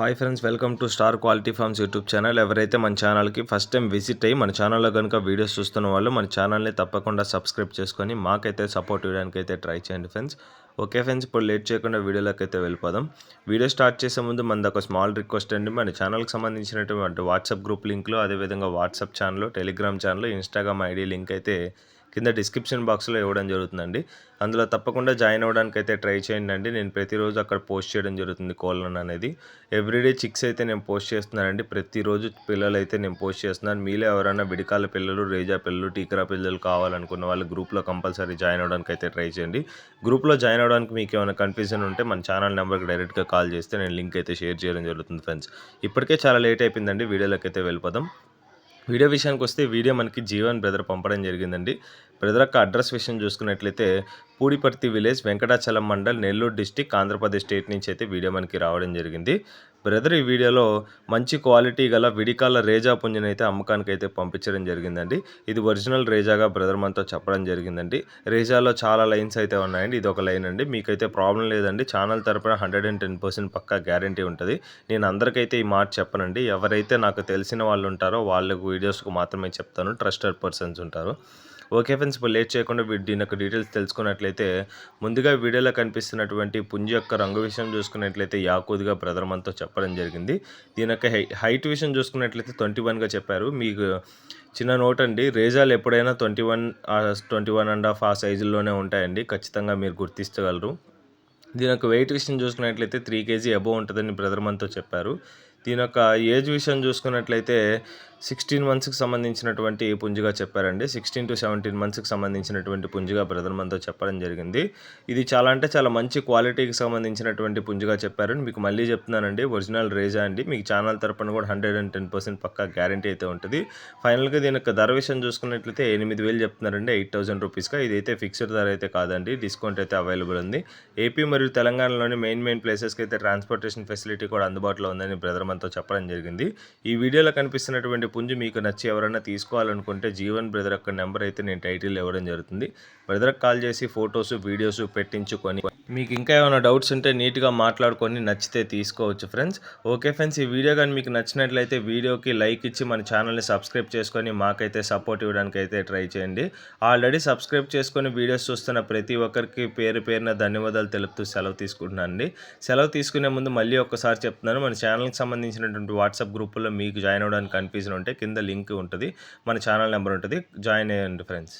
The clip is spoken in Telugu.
Hi friends, welcome to star quality forms YouTube channel. ఎవరైతే మన ఛానల్కి ఫస్ట్ టైం విజిట్ అయ్యి మన ఛానల్లో కనుక వీడియోస్ చూస్తున్న వాళ్ళు మన ఛానల్ని తప్పకుండా సబ్స్క్రైబ్ చేసుకొని మాకైతే సపోర్ట్ ఇవ్వడానికి అయితే ట్రై చేయండి ఫ్రెండ్స్. ఓకే ఫ్రెండ్స్, ఇప్పుడు లేట్ చేయకుండా వీడియోలోకి అయితే వెళ్ళిపోదాం. వీడియో స్టార్ట్ చేసే ముందు మనది ఒక స్మాల్ రిక్వెస్ట్ అండి. మన ఛానల్కి సంబంధించినటువంటి వాట్సాప్ గ్రూప్ లింక్లో, అదేవిధంగా WhatsApp channel, Telegram channel, Instagram ID link అయితే కింద డిస్క్రిప్షన్ బాక్స్లో ఇవ్వడం జరుగుతుందండి. అందులో తప్పకుండా జాయిన్ అవ్వడానికి అయితే ట్రై చేయండి అండి. నేను ప్రతిరోజు అక్కడ పోస్ట్ చేయడం జరుగుతుంది కోళ్ళను అనేది. ఎవ్రీడే చిక్స్ అయితే నేను పోస్ట్ చేస్తున్నానండి. ప్రతిరోజు పిల్లలు అయితే నేను పోస్ట్ చేస్తున్నాను. మీలో ఎవరైనా విడికాల పిల్లలు, రేజా పిల్లలు, టీకరా పిల్లలు కావాలనుకున్న వాళ్ళు గ్రూప్లో కంపల్సరీ జాయిన్ అవ్వడానికి అయితే ట్రై చేయండి. గ్రూప్లో జాయిన్ అవ్వడానికి మీకు ఏమైనా కన్ఫ్యూజన్ ఉంటే మన ఛానల్ నెంబర్కి డైరెక్ట్గా కాల్ చేస్తే నేను లింక్ అయితే షేర్ చేయడం జరుగుతుంది ఫ్రెండ్స్. ఇప్పటికే చాలా లేట్ అయిపోయిందండి. వీడియోలోకి అయితే వెళ్ళిపోదాం. వీడియో విషయానికి వస్తే వీడియో మనకి జీవన్ బ్రదర్ పంపడం జరిగిందండి. బ్రదర్ యొక్క అడ్రస్ విషయం చూసుకున్నట్లయితే Pudiparthi village, Venkatachalam mandal, Nellore district, Andhra Pradesh state నుంచి అయితే వీడియో మనకి రావడం జరిగింది. బ్రదర్ ఈ వీడియోలో మంచి క్వాలిటీ గల విడికాల రేజా పుంజుని అయితే అమ్మకానికి అయితే పంపించడం జరిగిందండి. ఇది ఒరిజినల్ రేజాగా బ్రదర్ మనతో చెప్పడం జరిగిందండి. రేజాలో చాలా లైన్స్ అయితే ఉన్నాయండి. ఇది ఒక లైన్ అండి. మీకైతే ప్రాబ్లం లేదండి. ఛానల్ తరపున 110% పక్కా గ్యారంటీ ఉంటుంది. నేను అందరికైతే ఈ మాట చెప్పనండి. ఎవరైతే నాకు తెలిసిన వాళ్ళు ఉంటారో వాళ్ళకు వీడియోస్కు మాత్రమే చెప్తాను. ట్రస్టెడ్ పర్సన్స్ ఉంటారు. ఓకే ఫ్రెండ్స్, ఇప్పుడు లేట్ చేయకుండా దీని యొక్క డీటెయిల్స్ తెలుసుకున్నట్లయితే ముందుగా వీడియోలో కనిపిస్తున్నటువంటి పుంజు యొక్క రంగు విషయం చూసుకున్నట్లయితే యాకూద్గా బ్రదర్ మనతో చెప్పడం జరిగింది. దీని యొక్క హైట్ విషయం చూసుకున్నట్లయితే 21గా చెప్పారు. మీకు చిన్న నోట్ అండి, రేజాలు ఎప్పుడైనా 21.5 ఆ సైజుల్లోనే ఉంటాయండి. ఖచ్చితంగా మీరు గుర్తించగలరు. దీని యొక్క వెయిట్ విషయం చూసుకున్నట్లయితే 3 kg అబోవ్ ఉంటుందని బ్రదర్ మనతో చెప్పారు. దీని యొక్క ఏజ్ విషయం చూసుకున్నట్లయితే 16 monthsకి సంబంధించినటువంటి పుంజుగా చెప్పారండి. 16 to 17 monthsకి సంబంధించినటువంటి పుంజుగా బ్రదర్ మనతో చెప్పడం జరిగింది. ఇది చాలా అంటే చాలా మంచి క్వాలిటీకి సంబంధించినటువంటి పుంజుగా చెప్పారు. మీకు మళ్ళీ చెప్తున్నానండి, ఒరిజినల్ రేజా అండి. మీకు ఛానల్ తరపున కూడా 110% పక్కా గ్యారంటీ అయితే ఉంటుంది. ఫైనల్గా దీని యొక్క ధర విషయం చూసుకున్నట్లయితే 8,000 చెప్తున్నారండి, 8,000 రూపీస్గా. ఇదైతే ఫిక్స్డ్ ధర అయితే కాదండి, డిస్కౌంట్ అయితే అవైలబుల్ ఉంది. ఏపీ మరియు తెలంగాణలోని మెయిన్ ప్లేసెస్కి అయితే ట్రాన్స్పోర్టేషన్ ఫెసిలిటీ కూడా అందుబాటులో ఉందని బ్రదర్ మనతో చెప్పడం జరిగింది. ఈ వీడియోలో కనిపిస్తున్నటువంటి పుంజు మీకు నచ్చి ఎవరైనా తీసుకోవాలనుకుంటే జీవన్ బ్రదర్ యొక్క నెంబర్ అయితే నేను టైటిల్ ఇవ్వడం జరుగుతుంది. బ్రదర్కి కాల్ చేసి ఫొటోస్, వీడియోస్ పెట్టించుకొని మీకు ఇంకా ఏమైనా డౌట్స్ ఉంటే నీట్గా మాట్లాడుకొని నచ్చితే తీసుకోవచ్చు ఫ్రెండ్స్. ఓకే ఫ్రెండ్స్, ఈ వీడియో కానీ మీకు నచ్చినట్లయితే వీడియోకి లైక్ ఇచ్చి మన ఛానల్ని సబ్స్క్రైబ్ చేసుకొని మాకైతే సపోర్ట్ ఇవ్వడానికి అయితే ట్రై చేయండి. ఆల్రెడీ సబ్స్క్రైబ్ చేసుకొని వీడియోస్ చూస్తున్న ప్రతి ఒక్కరికి పేరున ధన్యవాదాలు తెలుపుతూ సెలవు తీసుకుంటున్నాను అండి. సెలవు తీసుకునే ముందు మళ్ళీ ఒక్కసారి చెప్తున్నాను, మన ఛానల్కి సంబంధించినటువంటి వాట్సాప్ గ్రూపుల్లో మీకు జాయిన్ అవ్వడానికి కన్ఫ్యూజన్ ఉంటే కింద లింక్ ఉంటుంది, మన ఛానల్ నెంబర్ ఉంటుంది, జాయిన్ అయ్యండి ఫ్రెండ్స్.